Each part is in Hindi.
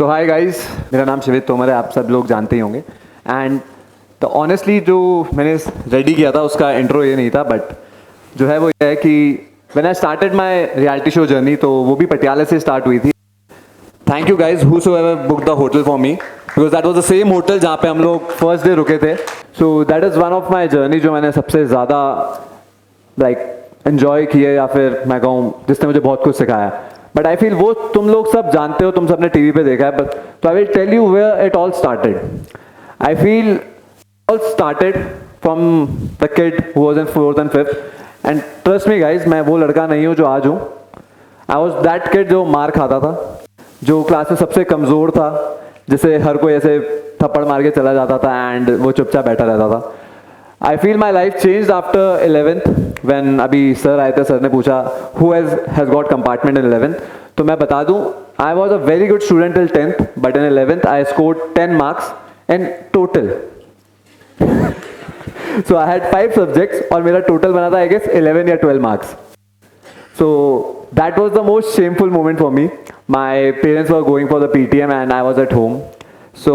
सो हाय गाइस, मेरा नाम शिवित तोमर है, आप सब लोग जानते ही होंगे। एंड तो ऑनेस्टली जो मैंने रेडी किया था उसका इंट्रो ये नहीं था, बट जो है वो ये है कि when I started my reality show journey, तो वो भी पटियाला से स्टार्ट हुई थी। Thank you guys whosoever booked the hotel for me, because that was the same hotel जहाँ पे हम लोग फर्स्ट डे रुके थे। So that is one of my journey जो मैंने सबसे ज़्यादा लाइक एन्जॉय किए, या फिर मैं कहूँ जिसने मुझे बहुत कुछ सिखाया। बट आई फील वो तुम लोग सब जानते हो, तुम सबने टीवी पे देखा है, बट तो I will tell you where it all started. I feel all started from the kid who was in 4th and 5th, and trust me guys, मैं वो लड़का नहीं हूँ जो आज हूँ। आई वॉज दैट किड जो मार खाता था, जो क्लास में सबसे कमज़ोर था, जिसे हर कोई ऐसे थप्पड़ मार के चला जाता था एंड वो चुपचाप बैठा रहता था। I feel my life change after 11th, when अभी सर आए थे, सर ने पूछा who has got compartment in 11th, तो मैं बता दूं I was a very good student till 10th, but in 11th I scored 10 marks in total. So I had 5 subjects और मेरा टोटल बना था आई गेस 11 या 12 marks. So that was the most shameful moment for me. My parents were going for the PTM and I was at home. So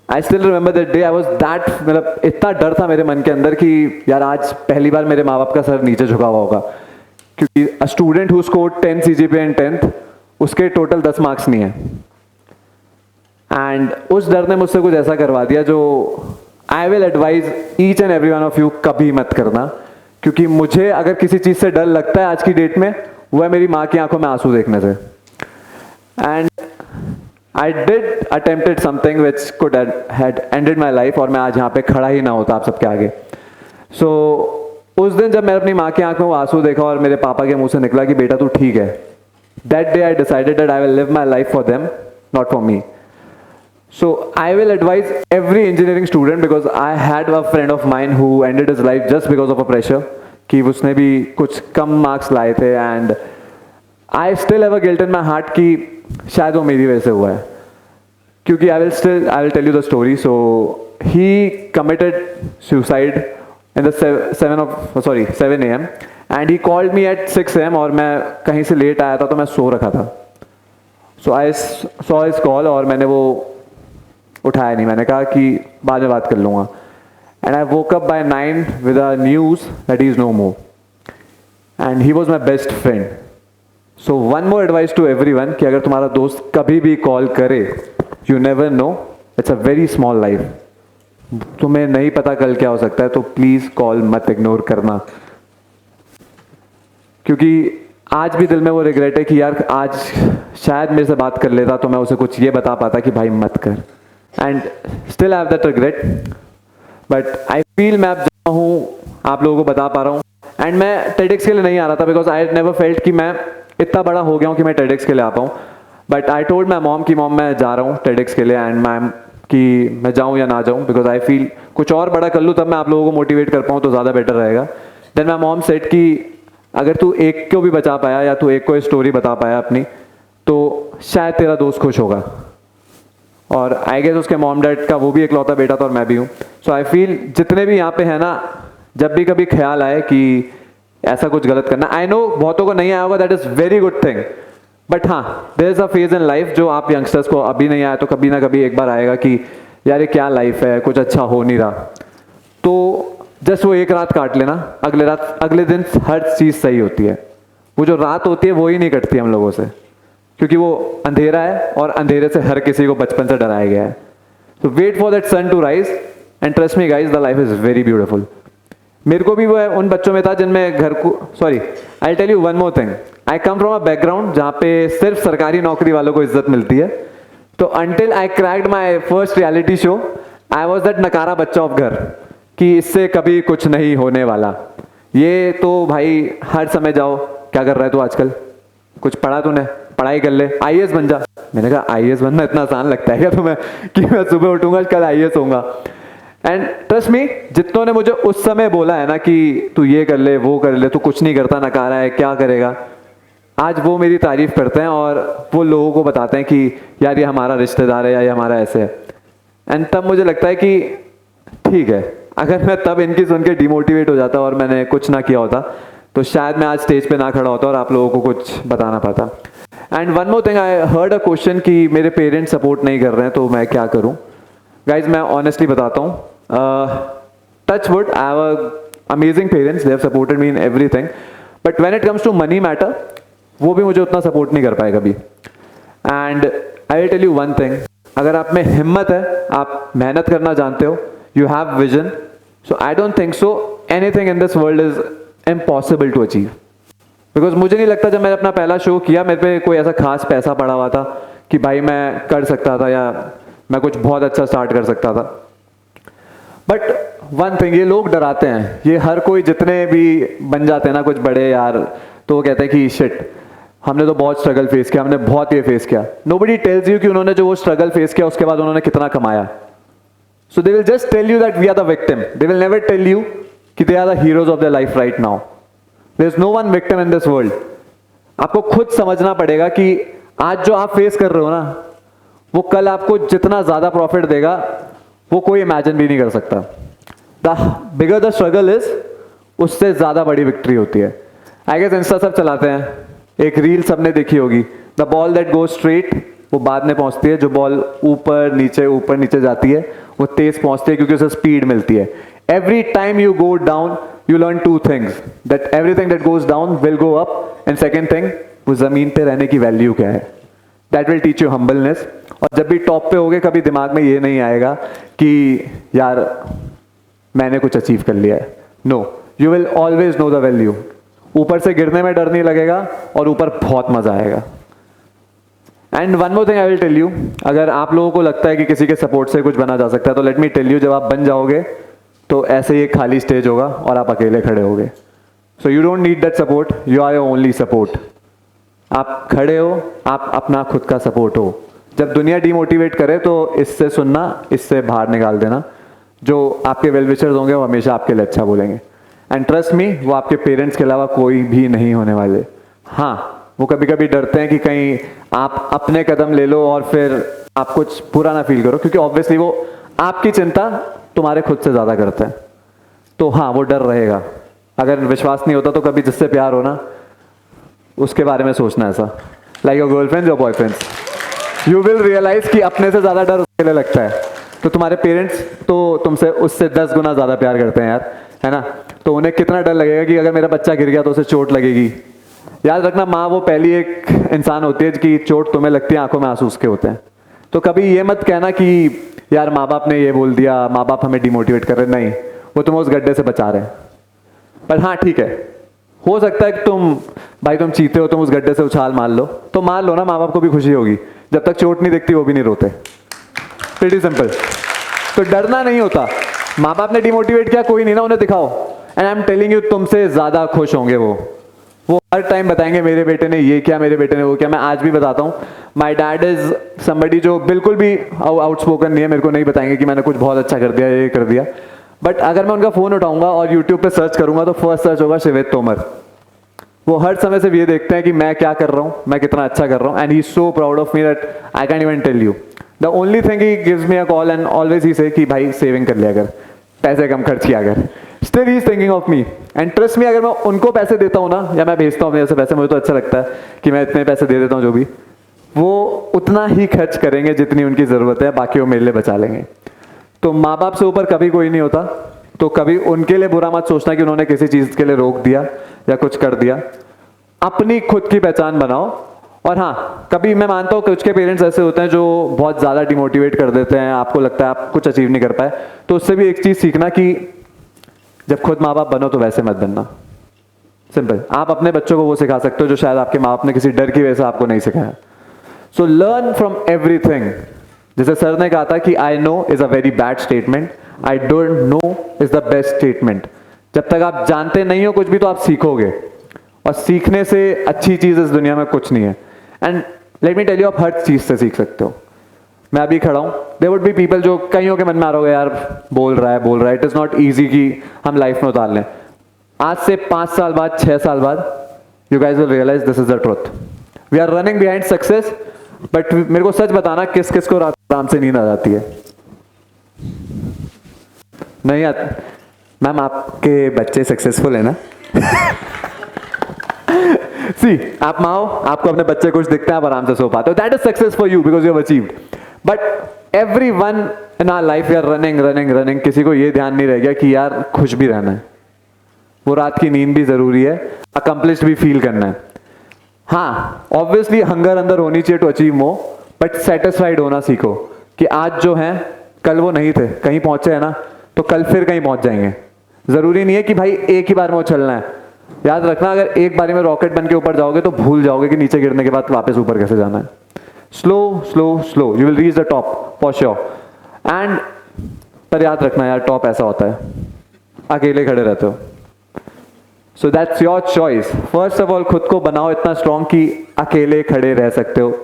I still remember that day. I was that, मतलब इतना डर था मेरे मन के अंदर कि यार आज पहली बार मेरे माँ बाप का सर नीचे झुका हुआ होगा, क्योंकि a student who scored 10 CGPA in 10th, उसके टोटल 10 मार्क्स नहीं है। एंड उस डर ने मुझसे कुछ ऐसा करवा दिया जो I will advise each and every one of you कभी मत करना, क्योंकि मुझे अगर किसी चीज़ से डर लगता है आज की डेट में, वो है मेरी माँ की आंखों में आंसू देखने से। And I did attempted something which could had ended my life, और मैं आज यहाँ पे खड़ा ही ना होता आप सबके आगे। सो उस दिन जब मैंने अपनी माँ की आंख में वो आंसू देखा और मेरे पापा के मुंह से निकला कि बेटा तू ठीक है, that day I decided that I will live my life for them, not for me. So I will advise every engineering student, because I had a friend of mine who ended his life just because of a pressure कि उसने भी कुछ कम मार्क्स लाए थे, and I still have a guilt in my heart कि शायद वो मेरी वजह से हुआ है, क्योंकि I will tell you the story. So he committed suicide in the 7 a.m. and he called me at 6 a.m. और मैं कहीं से लेट आया था तो मैं सो रखा था. So I saw his call और मैंने वो उठाया नहीं, मैंने कहा कि बाद में बात कर लूँगा. And I woke up by 9 with a news that he is no more, and he was my best friend. So one more advice to everyone कि अगर तुम्हारा दोस्त कभी भी कॉल करे, you never know, it's a very small life, तुम्हें नहीं पता कल क्या हो सकता है, तो प्लीज़ कॉल मत इग्नोर करना. क्योंकि आज भी दिल में वो रिग्रेट है कि यार आज शायद मेरे से बात कर लेता तो मैं उसे कुछ ये बता पाता कि भाई मत कर. And still I have that regret, but I feel मैं अब जहाँ हूँ आप लोगों को बता पा रहा हूँ. एंड मैं टेडेक्स के लिए नहीं आ रहा था, बिकॉज आई नेवर फेल्ट कि मैं इतना बड़ा हो गया हूँ कि मैं टेडेक्स के लिए आ पाऊँ. But I told my mom कि मॉम मैं जा रहा हूँ टेडेक्स के लिए, एंड मैम कि मैं जाऊँ या ना जाऊँ, बिकॉज आई फील कुछ और बड़ा कर लूँ तब मैं आप लोगों को मोटिवेट कर पाऊँ तो ज़्यादा बेटर रहेगा. देन माई मॉम सेड कि अगर तू एक को भी बचा पाया या तू एक को स्टोरी बता पाया अपनी, तो शायद तेरा दोस्त खुश होगा. और आई गेस उसके मॉम डैड का वो भी इकलौता बेटा था और मैं भी हूँ. सो आई फील जितने भी यहाँ पे हैं ना, जब भी कभी ख्याल आए कि ऐसा कुछ गलत करना, आई नो बहुतों को नहीं आया होगा, that is very good thing, but हाँ there is a phase in life जो आप यंगस्टर्स को अभी नहीं आया तो कभी ना कभी एक बार आएगा कि यार ये क्या लाइफ है, कुछ अच्छा हो नहीं रहा. तो जस्ट वो एक रात काट लेना, अगले दिन हर चीज़ सही होती है. वो जो रात होती है वो ही नहीं कटती हम लोगों से, क्योंकि वो अंधेरा है और अंधेरे से हर किसी को बचपन से डराया गया है. So wait for that sun to rise, and trust me guys, the life is very beautiful. मेरे को भी वो उन बच्चों में था जिनमें घर को, sorry I tell you one more thing, I come from a background जहाँ पे सिर्फ सरकारी नौकरी वालों को इज्जत मिलती है. तो until I cracked my first reality show, I was that नकारा बच्चा ऑफ घर कि इससे कभी कुछ नहीं होने वाला. ये तो भाई हर समय जाओ, क्या कर रहा है तू आजकल, कुछ पढ़ा तूने, पढ़ाई कर ले, आईएएस बन जा. मैंने कहा आईएएस बनना इतना आसान लगता है क्या तुम्हें कि मैं सुबह उठूंगा कल आईएएस होऊंगा. एंड ट्रस्ट मी, जितनों ने मुझे उस समय बोला है ना कि तू ये कर ले वो कर ले, तू कुछ नहीं करता, नकारा है, क्या करेगा, आज वो मेरी तारीफ करते हैं और वो लोगों को बताते हैं कि यार ये हमारा रिश्तेदार है या ये हमारा ऐसे है. एंड तब मुझे लगता है कि ठीक है, अगर मैं तब इनकी सुन के डिमोटिवेट हो जाता और मैंने कुछ ना किया होता तो शायद मैं आज स्टेज पे ना खड़ा होता और आप लोगों को कुछ बताना पाता. And one more thing, I heard a question कि मेरे पेरेंट्स सपोर्ट नहीं कर रहे हैं तो मैं क्या करूं. गाइज मैं ऑनेस्टली बताता हूं, touch wood, I have a amazing parents, they have supported me in everything, but when it comes to money matter वो भी मुझे उतना सपोर्ट नहीं कर पाए कभी. And I will tell you one thing, अगर आप में हिम्मत है, आप मेहनत करना जानते हो, you have vision, so I don't think so anything in this world is impossible to achieve. Because मुझे नहीं लगता जब मैंने अपना पहला शो किया मेरे पे कोई ऐसा खास पैसा पड़ा हुआ था कि भाई मैं कर सकता था या मैं कुछ बहुत अच्छा स्टार्ट कर सकता था. बट वन थिंग, ये लोग डराते हैं, ये हर कोई जितने भी बन जाते हैं ना कुछ बड़े यार, तो वो कहते हैं कि शिट हमने तो बहुत स्ट्रगल फेस किया, हमने बहुत ये फेस किया. नोबडी टेल्स यू कि उन्होंने जो वो स्ट्रगल फेस किया उसके बाद उन्होंने कितना कमाया. So they will just tell you that we are the victim, they will never tell you कि they are the heroes of the life right now. There is no one victim in this world. आपको खुद समझना पड़ेगा कि आज जो आप फेस कर रहे हो ना, वो कल आपको जितना ज्यादा प्रॉफिट देगा वो कोई इमेजिन भी नहीं कर सकता. The bigger the struggle is, उससे ज्यादा बड़ी विक्ट्री होती है. आई गेस इंस्टा सब चलाते हैं, एक रील सबने देखी होगी, the ball that goes straight वो बाद में पहुंचती है, जो बॉल ऊपर नीचे जाती है वो तेज पहुंचती है क्योंकि उसे स्पीड मिलती है. Every time you go down you learn two things, that everything that goes down will go up, and second thing, वो जमीन पे रहने की वैल्यू क्या है. That will teach you humbleness. और जब भी टॉप पे होगे कभी दिमाग में ये नहीं आएगा कि यार मैंने कुछ अचीव कर लिया है. No, you will always know the value. ऊपर से गिरने में डर नहीं लगेगा और ऊपर बहुत मजा आएगा. And one more thing I will tell you, अगर आप लोगों को लगता है कि किसी के सपोर्ट से कुछ बना जा सकता है तो लेट मी टेल यू, जब आप बन जाओगे तो ऐसे ही एक खाली स्टेज होगा और आप अकेले खड़े होगे. So you don't need that support, you are your only support. आप खड़े हो, आप अपना खुद का सपोर्ट हो. जब दुनिया डीमोटिवेट करे तो इससे सुनना, इससे बाहर निकाल देना. जो आपके वेल विशर्स होंगे वो हमेशा आपके लिए अच्छा बोलेंगे. एंड ट्रस्ट मी, वो आपके पेरेंट्स के अलावा कोई भी नहीं होने वाले. हाँ, वो कभी कभी डरते हैं कि कहीं आप अपने कदम ले लो और फिर आप कुछ बुरा ना फील करो, क्योंकि ऑब्वियसली वो आपकी चिंता तुम्हारे खुद से ज्यादा करते हैं. तो हाँ, वो डर रहेगा. अगर विश्वास नहीं होता तो कभी जिससे प्यार हो ना उसके बारे में सोचना ऐसा, like your girlfriends your boyfriends, you will realise कि अपने से ज्यादा डर उसके लिए लगता है. तो तुम्हारे पेरेंट्स तो तुमसे उससे 10 गुना ज्यादा प्यार करते हैं यार, है ना. तो उन्हें कितना डर लगेगा कि अगर मेरा बच्चा गिर गया तो उसे चोट लगेगी. याद रखना, माँ वो पहली एक इंसान होती है कि चोट तुम्हें लगती है, आंखों में आंसू उसके होते हैं. तो कभी ये मत कहना कि यार माँ बाप ने ये बोल दिया, माँ बाप हमें डिमोटिवेट कर रहे. नहीं, वो तुम्हें उस गड्ढे से बचा रहे हैं. पर हाँ ठीक है, हो सकता है कि तुम चीते हो, तुम उस गड्ढे से उछाल मार लो, तो मार लो ना, माँ बाप को भी खुशी होगी. जब तक चोट नहीं दिखती वो भी नहीं रोते. Pretty simple. तो डरना नहीं होता. माँ बाप ने डिमोटिवेट किया, कोई नहीं ना, उन्हें दिखाओ. And I am telling you, तुमसे ज्यादा खुश होंगे वो हर टाइम बताएंगे मेरे बेटे ने ये किया, मेरे बेटे ने वो किया. मैं आज भी बताता हूँ, माई डैड इज समबडी जो बिल्कुल भी आउटस्पोकन नहीं है. मेरे को नहीं बताएंगे कि मैंने कुछ बहुत अच्छा कर दिया, ये कर दिया. बट अगर मैं उनका फोन उठाऊंगा और यूट्यूब पे सर्च करूंगा तो फर्स्ट सर्च होगा शिवेत तोमर. वो हर समय से ये देखते हैं कि मैं क्या कर रहा हूँ, मैं कितना अच्छा कर रहा हूँ. And he is so proud of me that I can even tell you. The only thing he gives me a call and always he say कि भाई सेविंग कर लिया कर, पैसे कम खर्च किया कर. Still he is thinking of me. And trust मी, अगर मैं उनको पैसे देता हूँ ना, या मैं भेजता हूँ अपने जैसे पैसे, मुझे तो अच्छा लगता है कि मैं इतने पैसे दे देता हूँ, जो भी वो उतना ही खर्च करेंगे जितनी उनकी जरूरत है, बाकी वो मेरे लिए बचा लेंगे. तो माँ बाप से ऊपर कभी कोई नहीं होता. तो कभी उनके लिए बुरा मत सोचना कि उन्होंने किसी चीज के लिए रोक दिया या कुछ कर दिया. अपनी खुद की पहचान बनाओ. और हाँ, कभी मैं मानता हूँ कुछ के पेरेंट्स ऐसे होते हैं जो बहुत ज्यादा डिमोटिवेट कर देते हैं, आपको लगता है आप कुछ अचीव नहीं कर पाए. तो उससे भी एक चीज सीखना कि जब खुद माँ बाप बनो तो वैसे मत बनना. सिंपल. आप अपने बच्चों को वो सिखा सकते हो जो शायद आपके माँ बाप ने किसी डर की वजह से आपको नहीं सिखाया. So learn from everything. जैसे सर ने कहा था कि I know is a very bad statement, I don't know is the best statement. जब तक आप जानते नहीं हो कुछ भी तो आप सीखोगे, और सीखने से अच्छी चीज इस दुनिया में कुछ नहीं है. And let me tell you, आप हर चीज से सीख सकते हो. मैं अभी खड़ा हूं, देयर वुड बी पीपल जो कईयों के मन में आ रहा होगा यार बोल रहा है. इट इज नॉट ईजी कि हम लाइफ में उतार लें. आज से 5 साल बाद, 6 साल बाद, you guys will realise this is the truth. We are running behind success. But मेरे को सच बताना, किस किस को आराम से नींद आ जाती है? नहीं मैम, आपके बच्चे सक्सेसफुल है ना? सी आप माँ हो, आपको अपने बच्चे कुछ दिखते हैं, आप आराम से सो पाते हो, that is success for you because you have achieved. But everyone in our life we are running running running. किसी को ये ध्यान नहीं रह गया कि यार खुश भी रहना है, वो रात की नींद भी जरूरी है, अकम्प्लिश्ड भी फील करना है. हाँ ऑब्वियसली हंगर अंदर होनी चाहिए to achieve more, but satisfied होना सीखो कि आज जो है कल वो नहीं थे, कहीं पहुंचे हैं ना तो कल फिर कहीं पहुंच जाएंगे. जरूरी नहीं है कि भाई एक ही बार में वो चलना है. याद रखना अगर एक बारी में रॉकेट बन के ऊपर जाओगे तो भूल जाओगे कि नीचे गिरने के बाद वापस ऊपर कैसे जाना है. Slow slow slow you will reach the top for sure. And पर याद रखना यार टॉप ऐसा होता है, अकेले खड़े रहते हो. So that's your choice. First of all खुद को बनाओ इतना स्ट्रॉन्ग कि अकेले खड़े रह सकते हो.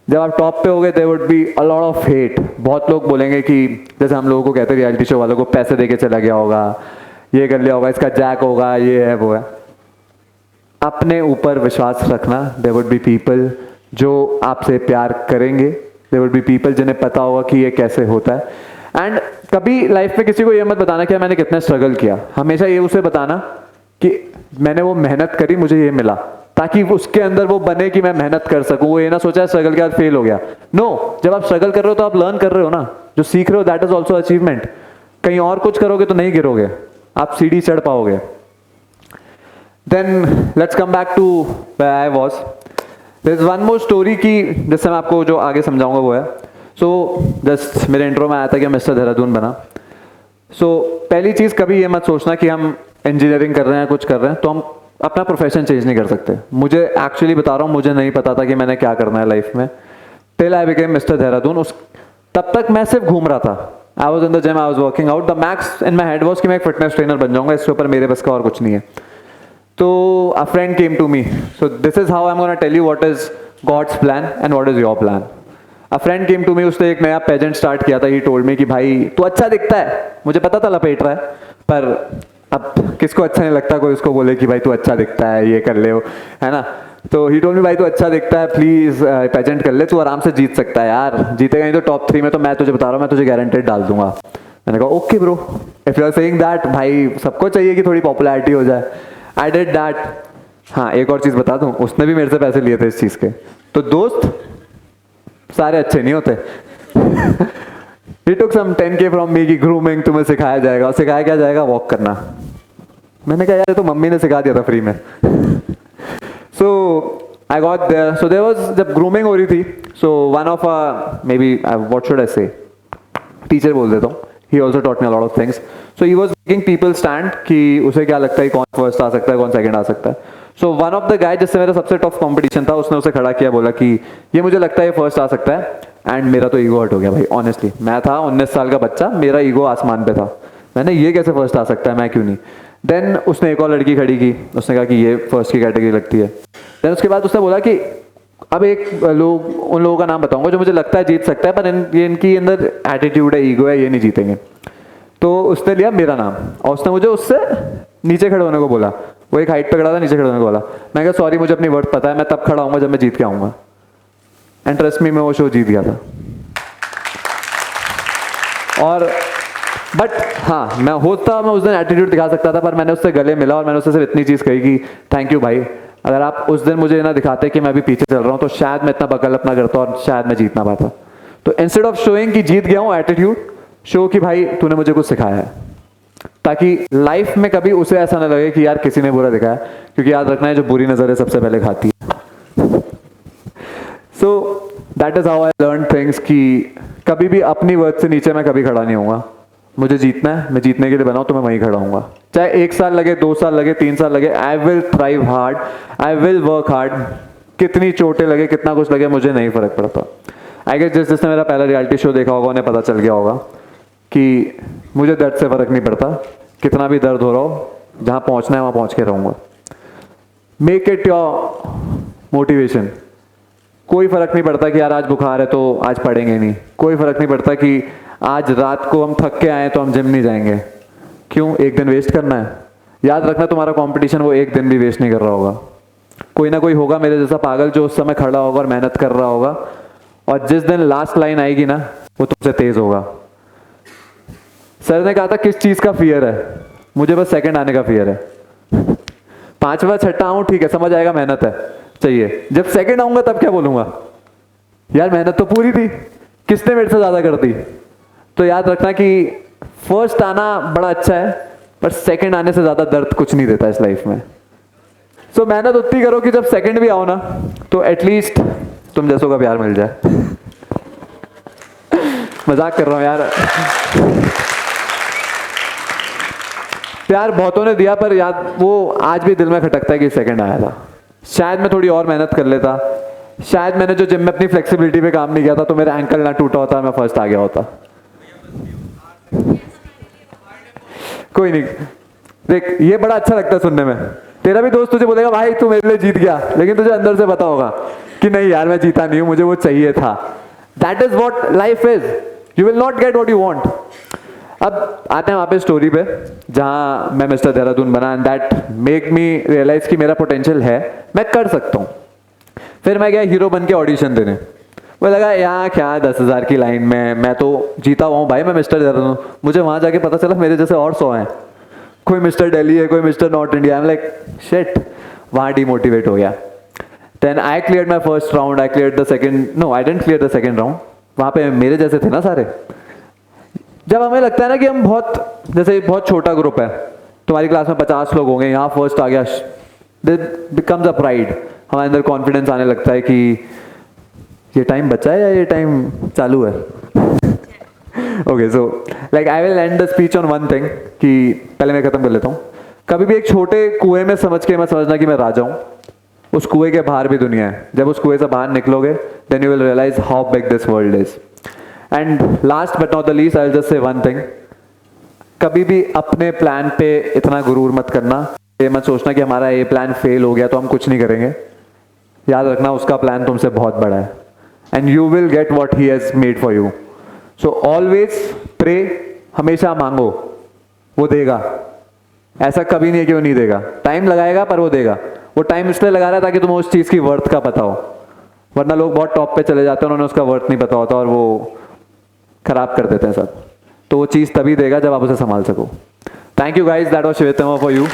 जब आप टॉप पे होगे there would be a lot of hate. बहुत लोग बोलेंगे कि जैसे हम लोगों को कहते हैं रियलिटी शो वालों को, पैसे देके चला गया होगा, ये कर लिया होगा, इसका जैक होगा, ये है वो है. अपने ऊपर विश्वास रखना. देयर वुड बी पीपल जो आपसे प्यार करेंगे, देयर वुड बी पीपल जिन्हें पता होगा कि ये कैसे होता है. एंड कभी लाइफ में किसी को ये मत बताना कि मैंने कितना स्ट्रगल किया. हमेशा ये उसे बताना कि मैंने वो मेहनत करी, मुझे ये मिला, ताकि उसके अंदर वो बने कि मैं मेहनत कर सकूं. वो ये ना सोचा स्ट्रगल के बाद फेल हो गया. नो, जब आप स्ट्रगल कर रहे हो तो आप लर्न कर रहे हो ना, जो सीख रहे हो दैट इज ऑल्सो अचीवमेंट. कहीं और कुछ करोगे तो नहीं गिरोगे, आप सीढ़ी चढ़ पाओगे. Then let's come back to where I was. There is one more story की जिससे मैं आपको जो आगे समझाऊंगा वो है. सो जस्ट मेरे इंट्रो में आया था कि मिस्टर देहरादून बना. सो पहली चीज कभी ये मत सोचना कि हम इंजीनियरिंग कर रहे हैं, कुछ कर रहे हैं तो हम अपना प्रोफेशन चेंज नहीं कर सकते. मुझे एक्चुअली बता रहा हूँ, मुझे नहीं पता था कि मैंने क्या करना है लाइफ में till I became mister Dehradun. उस तब तक मैं सिर्फ घूम रहा था. I was in the gym, I was working out. The max in my head was कि मैं एक फिटनेस ट्रेनर बन जाऊंगा, इसके ऊपर मेरे बस का और कुछ नहीं है. तो a friend came to me. So this is how I am gonna tell you what is God's plan and what is your plan. A friend came to me, उसने एक नया पेजेंट स्टार्ट किया था. ही टोल्ड मी कि भाई तू अच्छा दिखता है. मुझे पता था लपेट रहा है, पर अब किसको अच्छा नहीं लगता कोई उसको बोले कि भाई तू अच्छा दिखता है, ये कर ले वो, है ना. तो ही टोल्ड मी भाई तू अच्छा दिखता है, प्लीज पेजेंट कर ले, तू आराम से जीत सकता है यार. जीतेगा नहीं तो टॉप 3 में तो मैं तुझे बता रहा हूँ, मैं तुझे गारंटेड डाल दूंगा. मैंने कहा okay bro, if you are saying that. भाई सबको चाहिए कि थोड़ी पॉपुलैरिटी हो जाए. I did that. हाँ एक और चीज बता दूं, उसने भी मेरे से पैसे लिए थे इस चीज के. तो दोस्त सारे अच्छे नहीं होते. He took some 10K from me कि ग्रूमिंग तुम्हें सिखाया जाएगा. और सिखाया क्या जाएगा? वॉक करना. मैंने कहा यार ये तो मम्मी ने सिखा दिया था फ्री में. So I got there. So there was, जब ग्रूमिंग हो रही थी, so one of maybe what should I say, teacher बोल देता हूँ. He also taught me a lot of things. So he was making people stand कि उसे क्या लगता है कौन फर्स्ट आ सकता है, कौन सेकंड आ सकता है. सो वन ऑफ द गाय जिससे मेरा सबसे टफ कंपटीशन था, उसने उसे खड़ा किया, बोला कि ये मुझे लगता है ये फर्स्ट आ सकता है. एंड मेरा तो ईगो हर्ट हो गया भाई. ऑनेस्टली मैं था 19 साल का बच्चा, मेरा ईगो आसमान पे था. मैंने ये कैसे फर्स्ट आ सकता है, मैं क्यों नहीं. देन उसने एक और लड़की खड़ी की, उसने कहा कि ये फर्स्ट की कैटेगरी लगती है. देन उसके बाद उसने बोला कि अब एक लोग, उन लोगों का नाम बताऊंगा जो मुझे लगता है जीत सकता है, पर ये इनकी अंदर एटीट्यूड है, ईगो है, ये नहीं जीतेंगे. तो उसने लिया मेरा नाम और उसने मुझे उससे नीचे खड़े होने को बोला. वो एक हाइट पे खड़ा था, नीचे खड़े होने को बोला. मैं कहा सॉरी मुझे अपनी वर्थ पता है, मैं तब खड़ा हूंगा जब मैं जीत के आऊंगा. एंड ट्रस्ट मी मैं वो शो जीत गया था. और बट हाँ मैं उस दिन एटीट्यूड दिखा सकता था, पर मैंने उससे गले मिला और मैंने उससे सिर्फ इतनी चीज कही कि थैंक यू भाई, अगर आप उस दिन मुझे ना दिखाते कि मैं भी पीछे चल रहा हूँ तो शायद मैं इतना बकल अपना करता और शायद मैं जीत ना पाता. तो इंस्टेड ऑफ शोइंग कि जीत गया हूँ, एटीट्यूड शो कि भाई तूने मुझे कुछ सिखाया है, ताकि लाइफ में कभी उसे ऐसा ना लगे कि यार किसी ने बुरा दिखाया. क्योंकि याद रखना है जो बुरी नजरें सबसे पहले खाती है. So that is how I learn things कि कभी भी अपनी वर्थ से नीचे मैं कभी खड़ा नहीं होऊंगा. मुझे जीतना है, मैं जीतने के लिए बनाऊं तो मैं वहीं खड़ा हूंगा. चाहे 1 साल लगे, 2 साल लगे, 3 साल लगे, I will thrive hard, I will work hard. कितनी चोटें लगे, कितना कुछ लगे, मुझे नहीं फर्क पड़ता. आई गेस जिसने मेरा पहला रियलिटी शो देखा होगा उन्हें पता चल गया होगा कि मुझे दर्द से फर्क नहीं पड़ता. कितना भी दर्द हो रहा हो, जहां पहुंचना है वहां पहुंच के रहूंगा. Make it your motivation. कोई फर्क नहीं पड़ता कि यार आज बुखार है तो आज पढ़ेंगे नहीं. कोई फर्क नहीं पड़ता कि आज रात को हम थक के आए तो हम जिम नहीं जाएंगे. क्यों? एक दिन वेस्ट करना है. याद रखना तुम्हारा कंपटीशन वो एक दिन भी वेस्ट नहीं कर रहा होगा. कोई ना कोई होगा मेरे जैसा पागल जो उस समय खड़ा होगा और मेहनत कर रहा होगा, और जिस दिन लास्ट लाइन आएगी ना वो तुमसे तेज होगा. सर ने कहा था किस चीज का फियर है, मुझे बस सेकंड आने का फियर है. 5वां 6ठा आऊँ ठीक है, समझ आएगा मेहनत है चाहिए। जब सेकंड आऊंगा तब क्या बोलूंगा, यार मेहनत तो पूरी थी, किसने मेरे से ज्यादा कर दी। तो याद रखना कि फर्स्ट आना बड़ा अच्छा है, पर सेकंड आने से ज्यादा दर्द कुछ नहीं देता इस लाइफ में। सो मेहनत उतनी करो कि जब सेकंड भी आओ ना तो एटलीस्ट तुम जैसों का प्यार मिल जाए। मजाक कर रहा हूं यार, प्यार बहुतों ने दिया, पर याद वो आज भी दिल में खटकता है कि सेकंड आया था। शायद मैं थोड़ी और मेहनत कर लेता, शायद मैंने जो जिम में अपनी फ्लेक्सिबिलिटी पे काम नहीं किया था तो मेरा एंकल ना टूटा होता, मैं फर्स्ट आ गया होता। कोई नहीं, देख ये बड़ा अच्छा लगता है सुनने में। तेरा भी दोस्त तुझे बोलेगा भाई तू मेरे लिए जीत गया, लेकिन तुझे अंदर से पता होगा कि नहीं यार मैं जीता नहीं हूं, मुझे वो चाहिए था। That is what life is, you will not get what you want. अब आते हैं वहाँ पे स्टोरी पे जहाँ मैं मिस्टर देहरादून बना, and that make me realise कि मेरा पोटेंशियल है, मैं कर सकता हूँ। फिर मैं गया हीरो बन के ऑडिशन देने, वो लगा यहाँ क्या 10,000 की लाइन में, मैं तो जीता हुआ हूँ भाई, मैं मिस्टर देहरादून। मुझे वहाँ जाके पता चला मेरे जैसे और 100 हैं, कोई मिस्टर दिल्ली है, कोई mister north India. I am like shit, वहाँ डिमोटिवेट हो गया। Then I cleared my first round, I cleared the second, no I didn't clear the second round. वहाँ पे मेरे जैसे थे ना सारे। जब हमें लगता है ना कि हम बहुत, जैसे बहुत छोटा ग्रुप है, तुम्हारी क्लास में 50 लोग होंगे, यहाँ फर्स्ट आ गया, बिकम्स अ प्राइड, हमारे अंदर कॉन्फिडेंस आने लगता है कि ये टाइम बचा है या ये टाइम चालू है। Okay, so like I will and the speech on one thing, कि पहले मैं खत्म कर लेता हूँ। कभी भी एक छोटे कुएं में समझ के मैं समझना कि मैं राजा हूँ, उस कुएं के बाहर भी दुनिया है। जब उस कुएं से बाहर निकलोगे then you will realise how big this world is. And last but not the least I will just say one thing, कभी भी अपने प्लान पे इतना गुरूर मत करना, ये मत सोचना कि हमारा ये प्लान फेल हो गया तो हम कुछ नहीं करेंगे। याद रखना उसका प्लान तुमसे बहुत बड़ा है, and you will get what he has made for you. So always pray, हमेशा मांगो, वो देगा। ऐसा कभी नहीं है कि वो नहीं देगा, टाइम लगाएगा पर वो देगा। वो टाइम इसलिए लगा रहा है ताकि तुम्हें उस चीज की वर्थ का पता हो, वरना लोग बहुत टॉप पे चले जाते हैं, उन्होंने उसका वर्थ नहीं पता होता और वो खराब कर देते हैं सब। तो वो चीज तभी देगा जब आप उसे संभाल सको। Thank you guys, that was Shivetam for you.